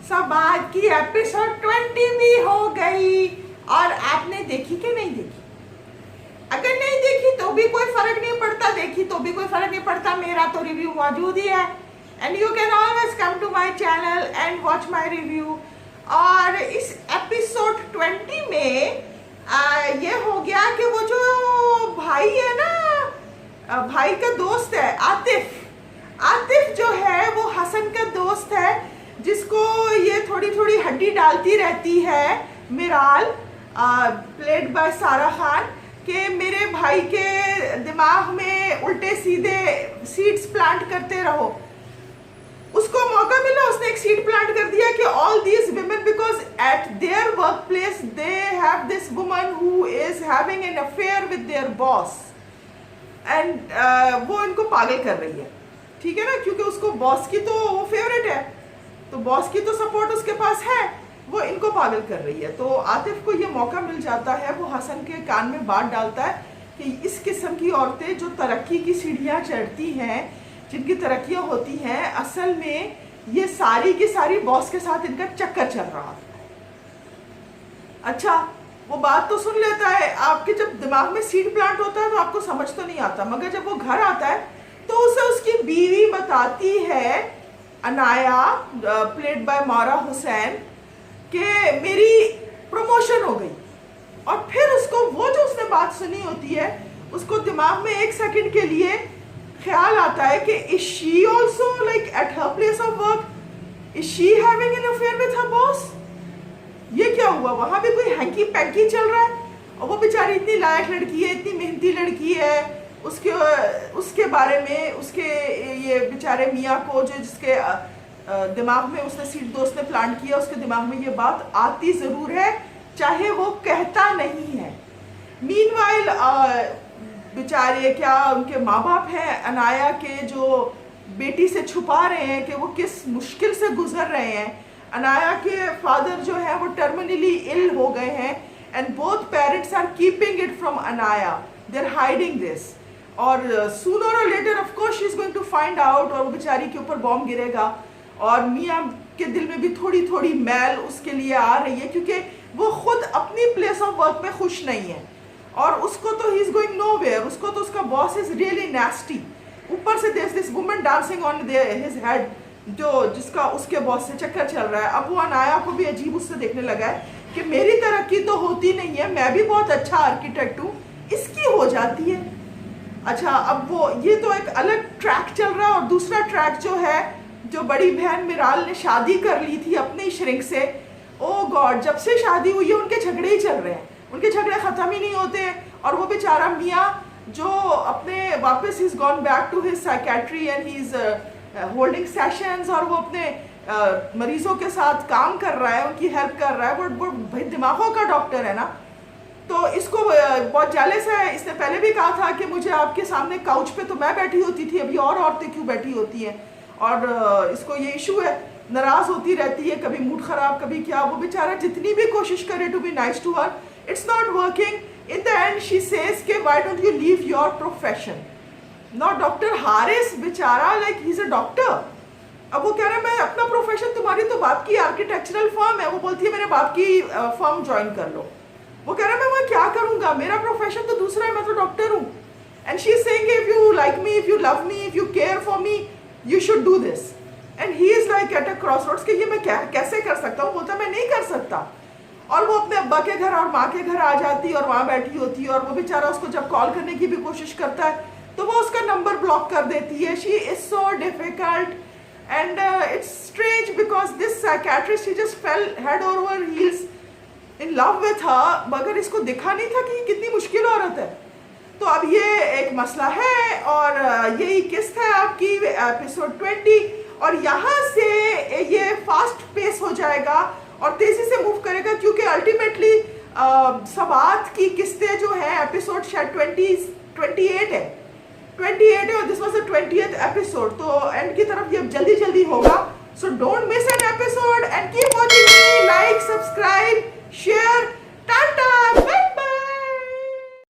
सबाद की एपिसोड 20 भी हो गई। और आपने देखी कि नहीं देखी? अगर नहीं देखी तो भी कोई फर्क नहीं पड़ता, देखी तो भी कोई फर्क नहीं पड़ता, मेरा तो रिव्यू मौजूद ही है and you can always come to my channel and watch my review. और इस एपिसोड 20 में ये हो गया कि वो जो भाई है ना, भाई का दोस्त है आतिफ जो है वो हसन का दोस्त है, जिसको ये थोड़ी थोड़ी हड्डी डालती रहती है मिराल, प्लेड बाय सारा खान, के मेरे भाई के दिमाग में उल्टे सीधे सीड्स प्लांट करते रहो। उसको मौका मिला, उसने एक सीड प्लांट कर दिया कि all these women, because at their work place they have this woman who is having an affair with their boss and वो इनको पागल कर रही है, ठीक है ना, क्योंकि उसको बॉस की तो वो फेवरेट है, तो बॉस की तो सपोर्ट उसके पास है, वो इनको पागल कर रही है। तो आतिफ को ये मौका मिल जाता है, वो हसन के कान में बात डालता है कि इस किस्म की औरतें जो तरक्की की सीढ़ियाँ चढ़ती हैं, जिनकी तरक्कियाँ होती हैं, असल में ये सारी की सारी बॉस के साथ इनका चक्कर चल रहा था। अच्छा, वो बात तो सुन लेता है, आपके जब दिमाग में सीड प्लांट होता है तो आपको समझ तो नहीं आता, मगर जब वो घर आता है तो उसे उसकी बीवी बताती है, अनाया प्लेड बाय मारा हुसैन, कि मेरी प्रमोशन हो गई। और फिर उसको वो जो उसने बात सुनी होती है, उसको दिमाग में एक सेकंड के लिए ख्याल आता है कि is she also like at her place of work, is she having an affair with her boss. ये क्या हुआ, वहां भी कोई हैंकी पैंकी चल रहा है, और वो बेचारी इतनी लायक लड़की है, इतनी मेहनती लड़की है, उसके बारे में उसके ये बेचारे मियाँ को, जो जिसके दिमाग में उसने सीड दोस्त ने प्लांट किया, उसके दिमाग में ये बात आती ज़रूर है, चाहे वो कहता नहीं है। मीनवाइल बेचारे क्या उनके माँ बाप हैं अनाया के, जो बेटी से छुपा रहे हैं कि वो किस मुश्किल से गुजर रहे हैं। अनाया के फादर जो है वो टर्मिनली इल हो गए हैं and both parents are keeping it from Anaya, they are hiding this, और sooner or later of course she is going to find out, और वो बेचारी के ऊपर बॉम्ब गिरेगा। और मियाँ के दिल में भी थोड़ी थोड़ी मैल उसके लिए आ रही है, क्योंकि वो खुद अपनी प्लेस ऑफ वर्क पे खुश नहीं है, और उसको तो ही इज गोइंग नोवेयर, उसको तो उसका बॉस इज रियली नेस्टी। ऊपर से there this woman dancing on his head, जिसका उसके बॉस से चक्कर चल रहा है। अब वो अनाया को भी अजीब उससे देखने लगा है कि मेरी तरक्की तो होती नहीं है, मैं भी बहुत अच्छा आर्किटेक्ट हूँ, इसकी हो जाती है। अच्छा, अब वो ये तो एक अलग ट्रैक चल रहा है, और दूसरा ट्रैक जो है, जो बड़ी बहन मिराल ने शादी कर ली थी अपने श्रिंक से, ओ गॉड, जब से शादी हुई है उनके झगड़े ही चल रहे हैं, उनके झगड़े ख़त्म ही नहीं होते। और वो बेचारा मियाँ जो अपने वापस ही is gone back to his psychiatry and he is holding sessions, और वो अपने मरीजों के साथ काम कर रहा है, उनकी हेल्प कर रहा है, वो भाई दिमागों का डॉक्टर है ना, तो इसको बहुत जेलस है। इसने पहले भी कहा था कि मुझे आपके सामने काउच पे तो मैं बैठी होती थी, अभी और औरतें क्यों बैठी होती हैं, और इसको ये इशू है, नाराज़ होती रहती है, कभी मूड ख़राब कभी क्या। वो बेचारा जितनी भी कोशिश करे to be nice to her, it's not working. In the end she says के why don't you leave your profession. Not doctor Haris बेचारा, like he is a doctor. अब वो कह रहा है मैं अपना प्रोफेशन, तुम्हारी तो बाप की आर्किटेक्चरल फर्म है, वो बोलती है मेरे बाप की फर्म ज्वाइन कर लो। वो कह रहा है मैं वहाँ क्या करूँगा, मेरा प्रोफेशन तो दूसरा है, मैं तो डॉक्टर हूँ। And she is saying if you like me, if you love me, if you care for me, you should do this. And he is like at a crossroads कि ये मैं कैसे कर सकता हूँ, बोलता मैं नहीं कर सकता। और वो अपने अब्बा के घर और माँ के घर आ जाती है, और वहाँ बैठी होती है, और वो बेचारा उसको जब कॉल करने की भी कोशिश करता है तो वो उसका नंबर ब्लॉक कर देती है। She is so difficult and it's strange because this psychiatrist he just fail head over heels in love with her, मगर इसको दिखा नहीं था कि कितनी मुश्किल औरत है। तो अब ये एक मसला है, और यही किस्त है आपकी एपिसोड 20, और यहाँ से ये फास्ट पेस हो जाएगा और तेज़ी से मूव करेगा, क्योंकि अल्टीमेटली सबात की किस्तें जो है एपिसोड शायद 28 है, और this was the 20th episode, तो एंड की तरफ ये जल्दी जल्दी होगा। So don't miss an episode and keep watching me, like, subscribe, share, Tata.